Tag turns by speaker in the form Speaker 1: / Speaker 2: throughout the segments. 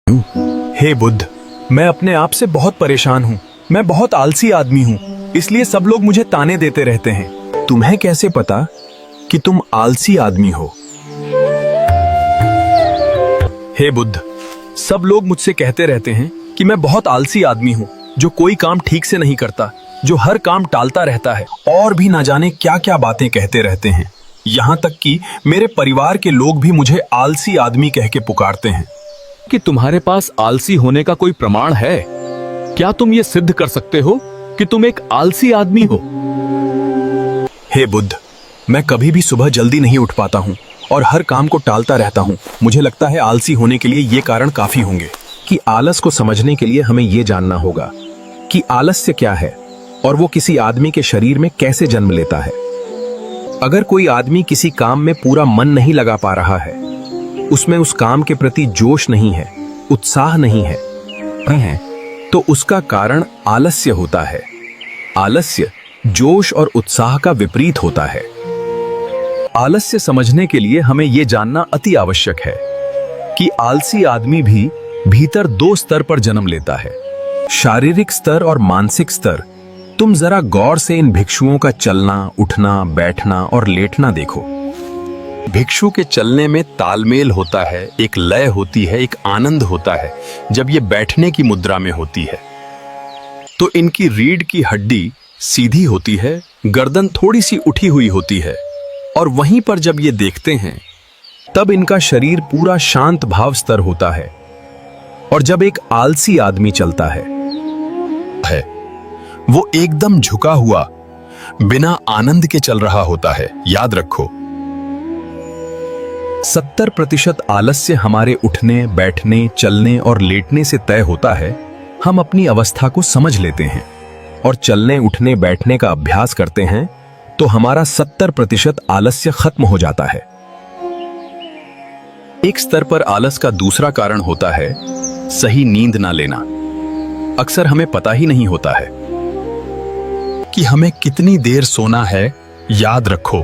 Speaker 1: हे बुद्ध, मैं अपने आप से बहुत परेशान हूँ। मैं बहुत आलसी आदमी हूँ, इसलिए सब लोग मुझे ताने देते रहते हैं। तुम्हें कैसे पता कि तुम आलसी आदमी हो? हे बुद्ध, सब लोग मुझसे कहते रहते हैं कि मैं बहुत आलसी आदमी हूँ, जो कोई काम ठीक से नहीं करता, जो हर काम टालता रहता है और भी ना जाने क्या क्या बातें कहते रहते हैं। यहाँ तक कि मेरे परिवार के लोग भी मुझे आलसी आदमी कह के पुकारते हैं।
Speaker 2: कि तुम्हारे पास आलसी होने का कोई प्रमाण है? क्या तुम ये सिद्ध कर सकते हो कि तुम एक आलसी आदमी हो?
Speaker 1: हे बुद्ध, मैं कभी भी सुबह जल्दी नहीं उठ पाता हूँ और हर काम को टालता रहता हूँ। मुझे लगता है आलसी होने के लिए ये कारण काफी होंगे। कि आलस को समझने के लिए हमें ये जानना होगा कि आलस्य क्या है और वो किसी आदमी के शरीर में कैसे जन्म लेता है। अगर कोई आदमी किसी काम में पूरा मन नहीं लगा पा रहा है, उसमें उस काम के प्रति जोश नहीं है, उत्साह नहीं है, तो उसका कारण आलस्य होता है। आलस्य जोश और उत्साह का विपरीत होता है। आलस्य समझने के लिए हमें यह जानना अति आवश्यक है कि आलसी आदमी भी भीतर दो स्तर पर जन्म लेता है, शारीरिक स्तर और मानसिक स्तर। तुम जरा गौर से इन भिक्षुओं का चलना, उठना, बैठना और लेटना देखो। भिक्षु के चलने में तालमेल होता है, एक लय होती है, एक आनंद होता है जब ये बैठने की मुद्रा में होती है। तो इनकी रीढ़ की हड्डी सीधी होती है, गर्दन थोड़ी सी उठी हुई होती है, और वहीं पर जब ये देखते हैं तब इनका शरीर पूरा शांत भाव स्तर होता है। और जब एक आलसी आदमी चलता है वो एकदम झुका हुआ, बिना आनंद के चल रहा होता है। याद रखो, 70% आलस्य हमारे उठने, बैठने, चलने और लेटने से तय होता है। हम अपनी अवस्था को समझ लेते हैं और चलने, उठने, बैठने का अभ्यास करते हैं तो हमारा 70% आलस्य खत्म हो जाता है। एक स्तर पर आलस का दूसरा कारण होता है सही नींद ना लेना। अक्सर हमें पता ही नहीं होता है कि हमें कितनी देर सोना है। याद रखो,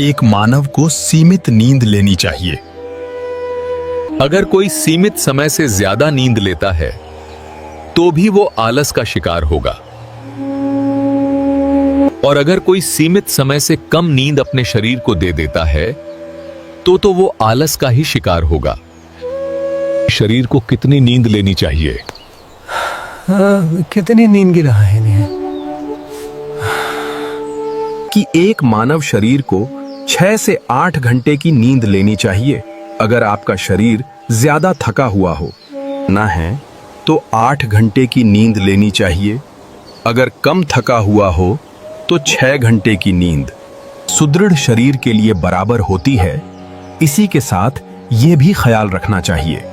Speaker 1: एक मानव को सीमित नींद लेनी चाहिए।
Speaker 2: अगर कोई सीमित समय से ज्यादा नींद लेता है तो भी वो आलस का शिकार होगा, और अगर कोई सीमित समय से कम नींद अपने शरीर को दे देता है तो वो आलस का ही शिकार होगा। शरीर को कितनी नींद लेनी चाहिए?
Speaker 3: कितनी नींद गिरा है इन्हें?
Speaker 1: कि एक मानव शरीर को 6 से 8 घंटे की नींद लेनी चाहिए। अगर आपका शरीर ज्यादा थका हुआ हो ना है तो 8 घंटे की नींद लेनी चाहिए। अगर कम थका हुआ हो तो 6 घंटे की नींद सुदृढ़ शरीर के लिए बराबर होती है। इसी के साथ यह भी ख्याल रखना चाहिए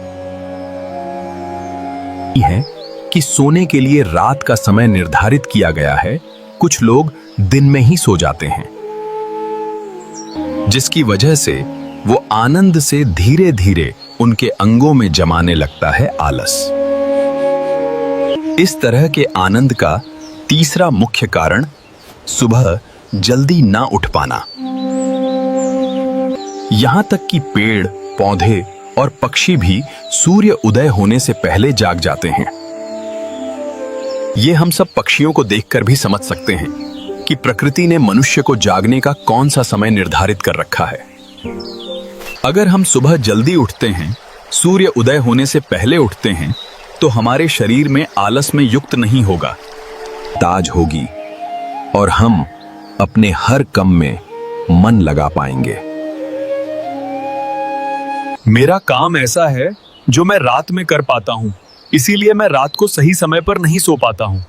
Speaker 1: है कि सोने के लिए रात का समय निर्धारित किया गया है। कुछ लोग दिन में ही सो जाते हैं, जिसकी वजह से वो आनंद से धीरे धीरे उनके अंगों में जमाने लगता है आलस। इस तरह के आनंद का तीसरा मुख्य कारण सुबह जल्दी ना उठ पाना। यहां तक कि पेड़, पौधे और पक्षी भी सूर्य उदय होने से पहले जाग जाते हैं। ये हम सब पक्षियों को देखकर भी समझ सकते हैं कि प्रकृति ने मनुष्य को जागने का कौन सा समय निर्धारित कर रखा है। अगर हम सुबह जल्दी उठते हैं, सूर्य उदय होने से पहले उठते हैं, तो हमारे शरीर में आलस में युक्त नहीं होगा, ताज होगी और हम अपने हर काम में मन लगा पाएंगे। मेरा काम ऐसा है जो मैं रात में कर पाता हूं, इसीलिए मैं रात को सही समय पर नहीं सो पाता हूं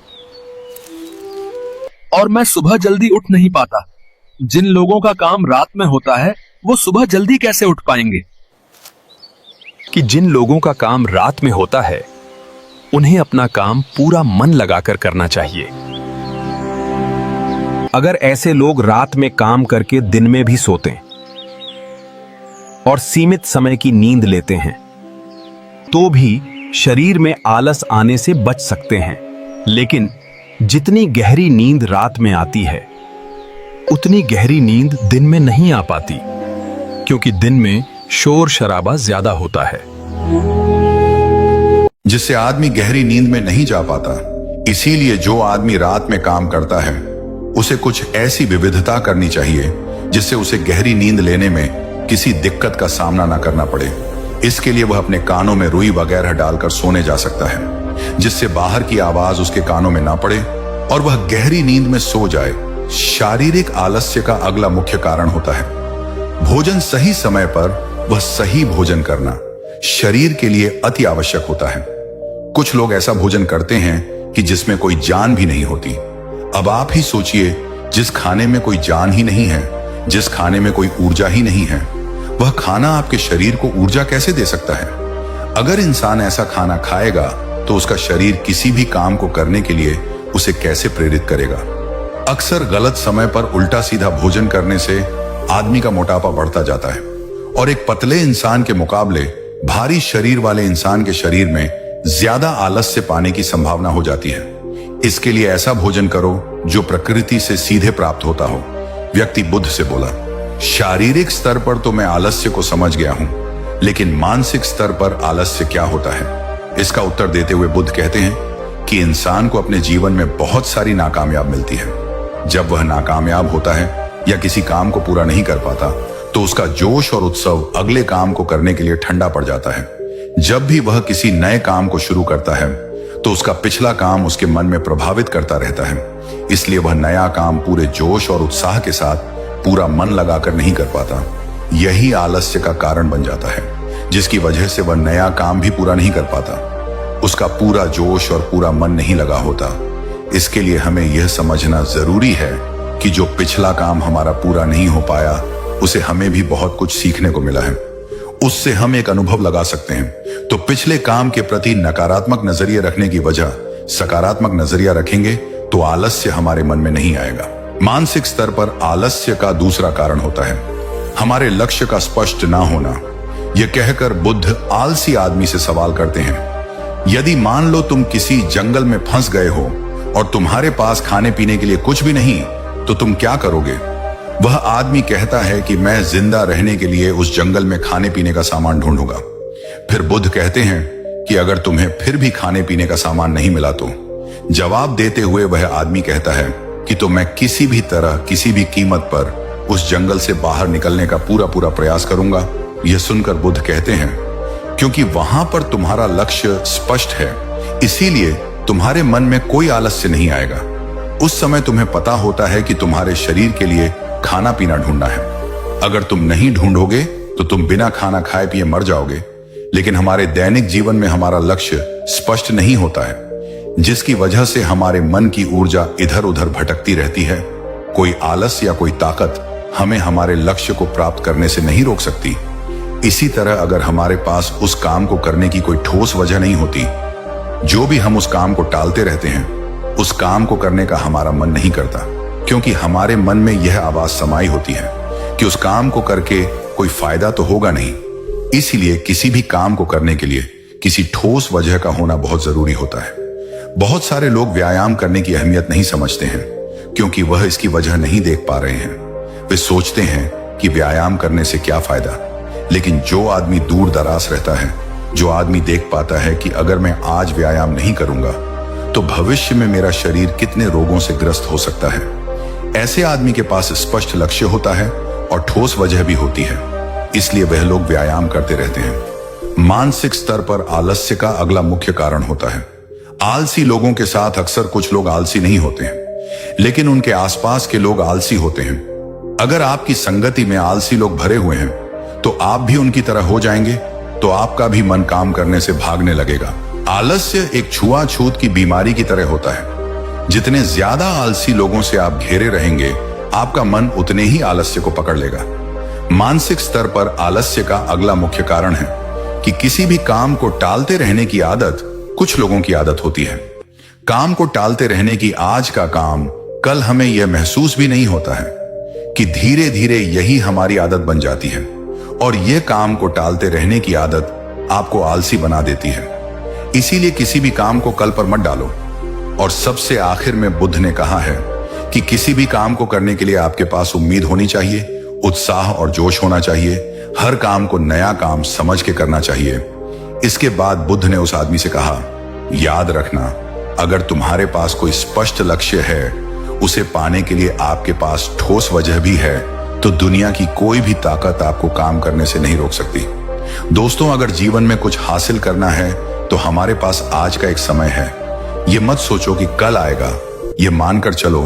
Speaker 1: और मैं सुबह जल्दी उठ नहीं पाता। जिन लोगों का काम रात में होता है वो सुबह जल्दी कैसे उठ पाएंगे? कि जिन लोगों का काम रात में होता है उन्हें अपना काम पूरा मन लगाकर करना चाहिए। अगर ऐसे लोग रात में काम करके दिन में भी सोते और सीमित समय की नींद लेते हैं तो भी शरीर में आलस आने से बच सकते हैं। लेकिन जितनी गहरी नींद रात में आती है उतनी गहरी नींद दिन में नहीं आ पाती, क्योंकि दिन में शोर शराबा ज्यादा होता है।
Speaker 3: जिससे आदमी गहरी नींद में नहीं जा पाता। इसीलिए जो आदमी रात में काम करता है उसे कुछ ऐसी विविधता करनी चाहिए जिससे उसे गहरी नींद लेने में किसी दिक्कत का सामना ना करना पड़े। इसके लिए वह अपने कानों में रुई वगैरह डालकर सोने जा सकता है, जिससे बाहर की आवाज उसके कानों में ना पड़े और वह गहरी नींद में सो जाए। शारीरिक आलस्य का अगला मुख्य कारण होता है भोजन। सही समय पर वह सही भोजन करना शरीर के लिए अति आवश्यक होता है। कुछ लोग ऐसा भोजन करते हैं कि जिसमें कोई जान भी नहीं होती। अब आप ही सोचिए, जिस खाने में कोई जान ही नहीं है, जिस खाने में कोई ऊर्जा ही नहीं है, वह खाना आपके शरीर को ऊर्जा कैसे दे सकता है? अगर इंसान ऐसा खाना खाएगा तो उसका शरीर किसी भी काम को करने के लिए उसे कैसे प्रेरित करेगा? अक्सर गलत समय पर उल्टा सीधा भोजन करने से आदमी का मोटापा बढ़ता जाता है और एक पतले इंसान के मुकाबले भारी शरीर वाले इंसान के शरीर में ज्यादा आलस्य पाने की संभावना हो जाती है। इसके लिए ऐसा भोजन करो जो प्रकृति से सीधे प्राप्त होता हो। व्यक्ति बुद्ध से बोला, शारीरिक स्तर पर तो मैं आलस्य को समझ गया हूं, लेकिन मानसिक स्तर पर आलस्य क्या होता है? इसका उत्तर देते हुए बुद्ध कहते हैं कि इंसान को अपने जीवन में बहुत सारी नाकामयाब मिलती है। जब वह नाकामयाब होता है या किसी काम को पूरा नहीं कर पाता तो उसका जोश और उत्सव अगले काम को करने के लिए ठंडा पड़ जाता है। जब भी वह किसी नए काम को शुरू करता है तो उसका पिछला काम उसके मन में प्रभावित करता रहता है। इसलिए वह नया काम पूरे जोश और उत्साह के साथ पूरा मन लगाकर नहीं कर पाता। यही आलस्य का कारण बन जाता है, जिसकी वजह से वह नया काम भी पूरा नहीं कर पाता। उसका पूरा जोश और पूरा मन नहीं लगा होता। इसके लिए हमें यह समझना जरूरी है कि जो पिछला काम हमारा पूरा नहीं हो पाया उसे हमें भी बहुत कुछ सीखने को मिला है। उससे हम एक अनुभव लगा सकते हैं। तो पिछले काम के प्रति नकारात्मक नजरिए रखने की वजह सकारात्मक नजरिया रखेंगे तो आलस्य हमारे मन में नहीं आएगा। मानसिक स्तर पर आलस्य का दूसरा कारण होता है हमारे लक्ष्य का स्पष्ट ना होना। यह कहकर बुद्ध आलसी आदमी से सवाल करते हैं, यदि मान लो तुम किसी जंगल में फंस गए हो और तुम्हारे पास खाने पीने के लिए कुछ भी नहीं, तो तुम क्या करोगे? वह आदमी कहता है कि मैं जिंदा रहने के लिए उस जंगल में खाने पीने का सामान ढूंढूंगा। फिर बुद्ध कहते हैं कि अगर तुम्हें फिर भी खाने पीने का सामान नहीं मिला तो? जवाब देते हुए वह आदमी कहता है कि तो मैं किसी भी तरह किसी भी कीमत पर उस जंगल से बाहर निकलने का पूरा प्रयास करूंगा। यह सुनकर बुद्ध कहते हैं, क्योंकि वहां पर तुम्हारा लक्ष्य स्पष्ट है, इसीलिए तुम्हारे मन में कोई आलस्य नहीं आएगा। उस समय तुम्हें पता होता है कि तुम्हारे शरीर के लिए खाना पीना ढूंढना है। अगर तुम नहीं ढूंढोगे तो तुम बिना खाना खाए पिए मर जाओगे। लेकिन हमारे दैनिक जीवन में हमारा लक्ष्य स्पष्ट नहीं होता है, जिसकी वजह से हमारे मन की ऊर्जा इधर उधर भटकती रहती है। कोई आलस या कोई ताकत हमें हमारे लक्ष्य को प्राप्त करने से नहीं रोक सकती। इसी तरह अगर हमारे पास उस काम को करने की कोई ठोस वजह नहीं होती, जो भी हम उस काम को टालते रहते हैं, उस काम को करने का हमारा मन नहीं करता, क्योंकि हमारे मन में यह आवाज समाई होती है कि उस काम को करके कोई फायदा तो होगा नहीं। इसीलिए किसी भी काम को करने के लिए किसी ठोस वजह का होना बहुत जरूरी होता है। बहुत सारे लोग व्यायाम करने की अहमियत नहीं समझते हैं, क्योंकि वह इसकी वजह नहीं देख पा रहे हैं। वे सोचते हैं कि व्यायाम करने से क्या फायदा। लेकिन जो आदमी दूर दराज रहता है, जो आदमी देख पाता है कि अगर मैं आज व्यायाम नहीं करूंगा तो भविष्य में मेरा शरीर कितने रोगों से ग्रस्त हो सकता है, ऐसे आदमी के पास स्पष्ट लक्ष्य होता है और ठोस वजह भी होती है। इसलिए वह लोग व्यायाम करते रहते हैं। मानसिक स्तर पर आलस्य का अगला मुख्य कारण होता है आलसी लोगों के साथ अक्सर कुछ लोग आलसी नहीं होते हैं, लेकिन उनके आसपास के लोग आलसी होते हैं। अगर आपकी संगति में आलसी लोग भरे हुए हैं तो आप भी उनकी तरह हो जाएंगे, तो आपका भी मन काम करने से भागने लगेगा। आलस्य एक छुआछूत की बीमारी की तरह होता है। जितने ज्यादा आलसी लोगों से आप घेरे रहेंगे, आपका मन उतने ही आलस्य को पकड़ लेगा। मानसिक स्तर पर आलस्य का अगला मुख्य कारण है कि किसी भी काम को टालते रहने की आदत कुछ लोगों की आदत होती है। काम को टालते रहने की आज का काम कल हमें यह महसूस भी नहीं होता है कि धीरे धीरे यही हमारी आदत बन जाती है, और यह काम को टालते रहने की आदत आपको आलसी बना देती है। इसीलिए किसी भी काम को कल पर मत डालो। और सबसे आखिर में बुद्ध ने कहा है कि किसी भी काम को करने के लिए आपके पास उम्मीद होनी चाहिए, उत्साह और जोश होना चाहिए। हर काम को नया काम समझ के करना चाहिए। इसके बाद बुद्ध ने उस आदमी से कहा, याद रखना, अगर तुम्हारे पास कोई स्पष्ट लक्ष्य है, उसे पाने के लिए आपके पास ठोस वजह भी है, तो दुनिया की कोई भी ताकत आपको काम करने से नहीं रोक सकती। दोस्तों, अगर जीवन में कुछ हासिल करना है तो हमारे पास आज का एक समय है। ये मत सोचो कि कल आएगा, ये मानकर चलो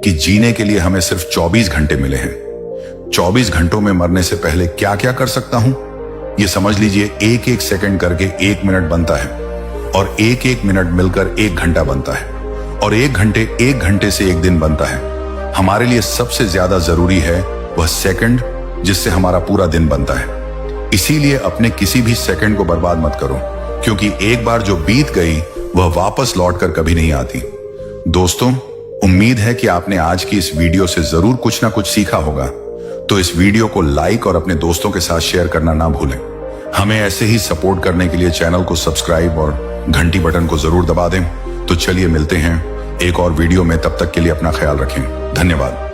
Speaker 3: कि जीने के लिए हमें सिर्फ 24 घंटे मिले हैं। 24 घंटों में मरने से पहले क्या क्या कर सकता हूं, ये समझ लीजिए। एक एक सेकंड करके 1 मिनट बनता है, और एक एक मिनट मिलकर 1 घंटा बनता है, और 1 घंटे से 1 दिन बनता है। हमारे लिए सबसे ज्यादा जरूरी है वह सेकंड, जिससे हमारा पूरा दिन बनता है। इसीलिए अपने किसी भी सेकंड को बर्बाद मत करो, क्योंकि एक बार जो बीत गई वह वापस लौटकर कभी नहीं आती। दोस्तों, उम्मीद है कि आपने आज की इस वीडियो से जरूर कुछ ना कुछ सीखा होगा। तो इस वीडियो को लाइक और अपने दोस्तों के साथ शेयर करना ना भूलें। हमें ऐसे ही सपोर्ट करने के लिए चैनल को सब्सक्राइब और घंटी बटन को जरूर दबा दें। तो चलिए मिलते हैं एक और वीडियो में, तब तक के लिए अपना ख्याल रखें। धन्यवाद।